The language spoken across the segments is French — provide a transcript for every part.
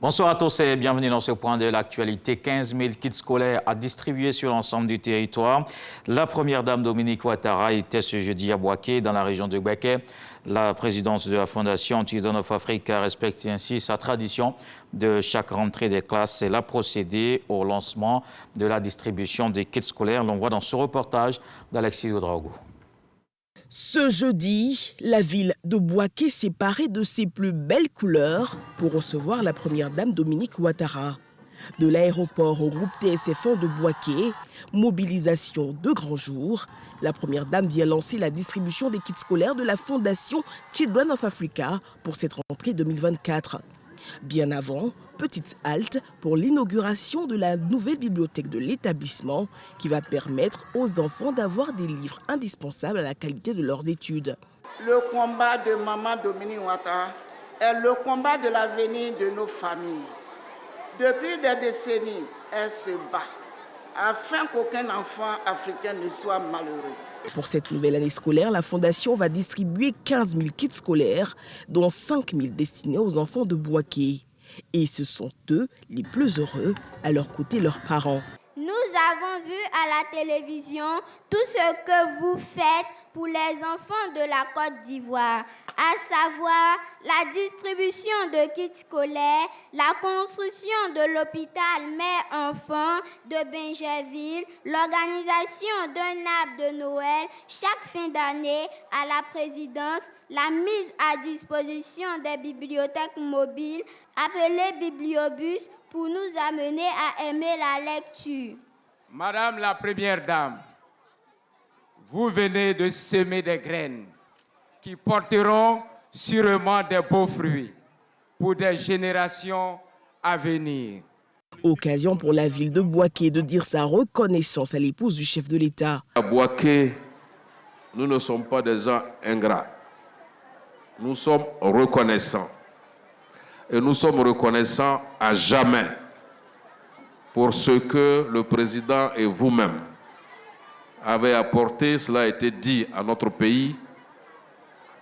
Bonsoir à tous et bienvenue dans ce point de l'actualité. 15 000 kits scolaires à distribuer sur l'ensemble du territoire. La première dame Dominique Ouattara était ce jeudi à Bouaké, dans la région de Bouaké. La présidente de la Fondation Children of Africa respecte ainsi sa tradition de chaque rentrée des classes. Elle a procédé au lancement de la distribution des kits scolaires. L'on voit dans ce reportage d'Alexis Ouedraogo. Ce jeudi, la ville de Bouaké s'est parée de ses plus belles couleurs pour recevoir la première dame Dominique Ouattara. De l'aéroport au groupe TSF1 de Bouaké, mobilisation de grand jour, la première dame vient lancer la distribution des kits scolaires de la Fondation Children of Africa pour cette rentrée 2024. Bien avant, petite halte pour l'inauguration de la nouvelle bibliothèque de l'établissement qui va permettre aux enfants d'avoir des livres indispensables à la qualité de leurs études. Le combat de maman Dominique Ouattara est le combat de l'avenir de nos familles. Depuis des décennies, elle se bat afin qu'aucun enfant africain ne soit malheureux. Pour cette nouvelle année scolaire, la Fondation va distribuer 15 000 kits scolaires, dont 5 000 destinés aux enfants de Bouaké. Et ce sont eux les plus heureux, à leur côté leurs parents. Nous avons vu à la télévision tout ce que vous faites pour les enfants de la Côte d'Ivoire, à savoir la distribution de kits scolaires, la construction de l'hôpital mère-enfant de Bingerville, l'organisation d'un arbre de Noël chaque fin d'année à la présidence, la mise à disposition des bibliothèques mobiles appelées bibliobus pour nous amener à aimer la lecture. Madame la Première Dame, vous venez de semer des graines qui porteront sûrement des beaux fruits pour des générations à venir. Occasion pour la ville de Bouaké de dire sa reconnaissance à l'épouse du chef de l'État. À Bouaké, nous ne sommes pas des gens ingrats. Nous sommes reconnaissants. Et nous sommes reconnaissants à jamais pour ce que le président et vous-même avez apporté, cela a été dit, à notre pays,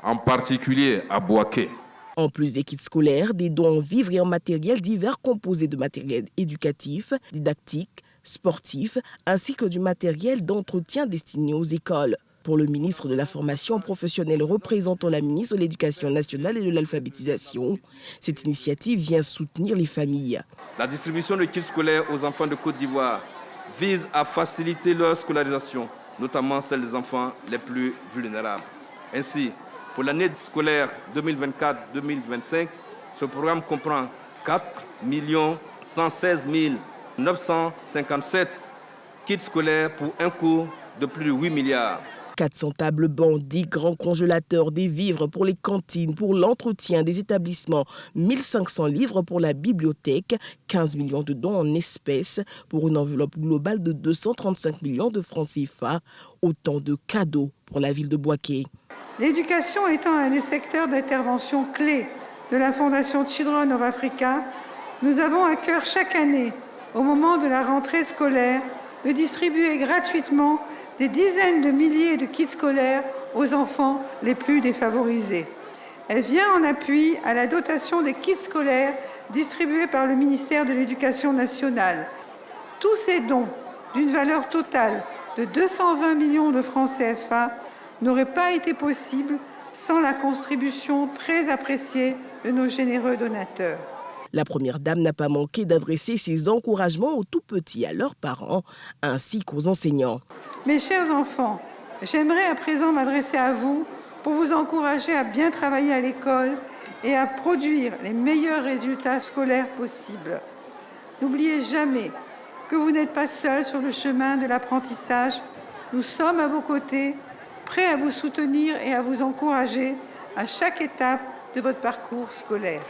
en particulier à Bouaké. En plus des kits scolaires, des dons en vivres et en matériel divers composés de matériel éducatif, didactique, sportif, ainsi que du matériel d'entretien destiné aux écoles. Pour le ministre de la Formation professionnelle représentant la ministre de l'Éducation nationale et de l'alphabétisation, cette initiative vient soutenir les familles. La distribution de kits scolaires aux enfants de Côte d'Ivoire vise à faciliter leur scolarisation, notamment celle des enfants les plus vulnérables. Ainsi, pour l'année scolaire 2024-2025, ce programme comprend 4 116 957 kits scolaires pour un coût de plus de 8 milliards. 400 tables bancs, 10 grands congélateurs, des vivres pour les cantines, pour l'entretien des établissements, 1500 livres pour la bibliothèque, 15 millions de dons en espèces pour une enveloppe globale de 235 millions de francs CFA. Autant de cadeaux pour la ville de Bouaké. L'éducation étant un des secteurs d'intervention clés de la Fondation Children of Africa, nous avons à cœur chaque année, au moment de la rentrée scolaire, de distribuer gratuitement des dizaines de milliers de kits scolaires aux enfants les plus défavorisés. Elle vient en appui à la dotation des kits scolaires distribués par le ministère de l'Éducation nationale. Tous ces dons, d'une valeur totale de 220 millions de francs CFA, n'auraient pas été possibles sans la contribution très appréciée de nos généreux donateurs. La première dame n'a pas manqué d'adresser ses encouragements aux tout-petits, à leurs parents, ainsi qu'aux enseignants. Mes chers enfants, j'aimerais à présent m'adresser à vous pour vous encourager à bien travailler à l'école et à produire les meilleurs résultats scolaires possibles. N'oubliez jamais que vous n'êtes pas seuls sur le chemin de l'apprentissage. Nous sommes à vos côtés, prêts à vous soutenir et à vous encourager à chaque étape de votre parcours scolaire.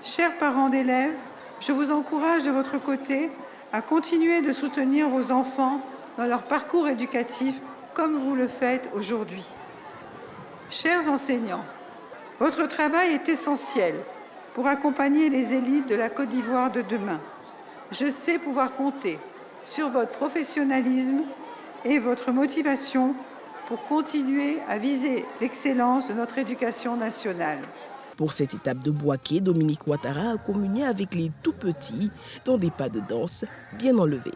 Chers parents d'élèves, je vous encourage de votre côté à continuer de soutenir vos enfants dans leur parcours éducatif comme vous le faites aujourd'hui. Chers enseignants, votre travail est essentiel pour accompagner les élites de la Côte d'Ivoire de demain. Je sais pouvoir compter sur votre professionnalisme et votre motivation pour continuer à viser l'excellence de notre éducation nationale. Pour cette étape de Bouaké, Dominique Ouattara a communié avec les tout-petits dans des pas de danse bien enlevés.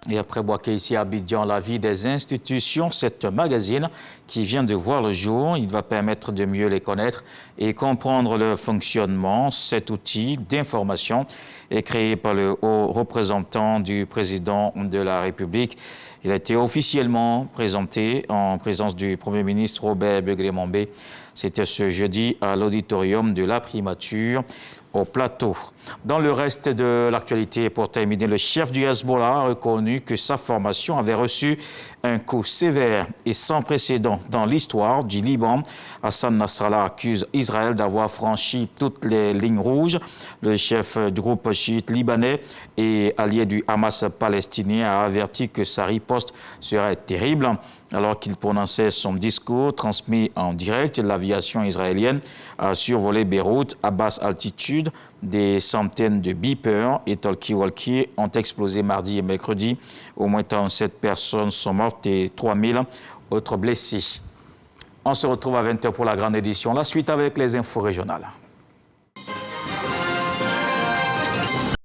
Et après Bouaké ici à Abidjan, la vie des institutions, cette magazine qui vient de voir le jour, il va permettre de mieux les connaître et comprendre leur fonctionnement. Cet outil d'information est créé par le haut représentant du président de la République. Il a été officiellement présenté en présence du Premier ministre Robert Begley-Mombe. C'était ce jeudi à l'auditorium de la primature au plateau. Dans le reste de l'actualité, pour terminer, le chef du Hezbollah a reconnu que sa formation avait reçu un coup sévère et sans précédent dans l'histoire du Liban. Hassan Nasrallah accuse Israël d'avoir franchi toutes les lignes rouges. Le chef du groupe chiite libanais et allié du Hamas palestinien a averti que sa riposte serait terrible. Alors qu'il prononçait son discours transmis en direct, l'aviation israélienne a survolé Beyrouth à basse altitude. Des centaines de beepers et talkie-walkie ont explosé mardi et mercredi. Au moins 37 personnes sont mortes et 3000 autres blessés. On se retrouve à 20h pour la grande édition. La suite avec les infos régionales.